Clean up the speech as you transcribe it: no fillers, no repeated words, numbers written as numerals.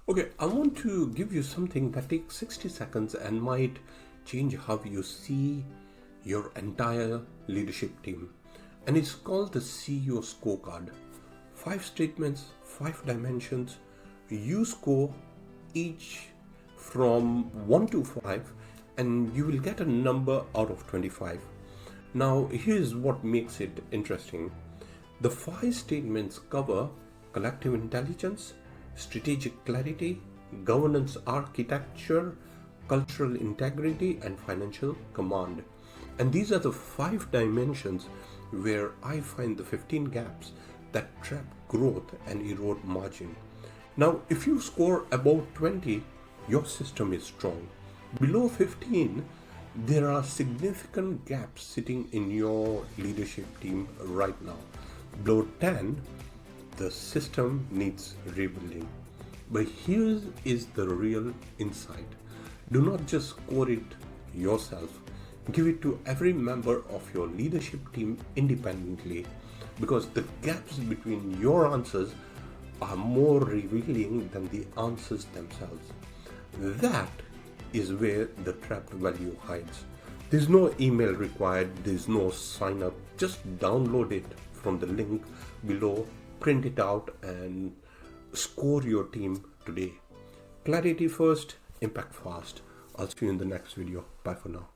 Okay, I want to give you something that takes 60 seconds and might change how you see your entire leadership team. And it's called the CEO Scorecard. 5 statements, 5 dimensions. You score each from 1 to 5, and you will get a number out of 25. Now, here's what makes it interesting. The 5 statements cover collective intelligence, strategic clarity, governance architecture, cultural integrity, and financial command. And these are the 5 dimensions where I find the 15 gaps that trap growth and erode margin. Now, if you score above 20, your system is strong. Below 15, there are significant gaps sitting in your leadership team right now. Below 10, the system needs rebuilding. But here is the real insight. Do not just score it yourself. Give it to every member of your leadership team independently, because the gaps between your answers are more revealing than the answers themselves. That is where the trapped value hides. There's no email required, there's no sign up. Just download it from the link below, print it out, and score your team today. Clarity first, impact fast. I'll see you in the next video. Bye for now.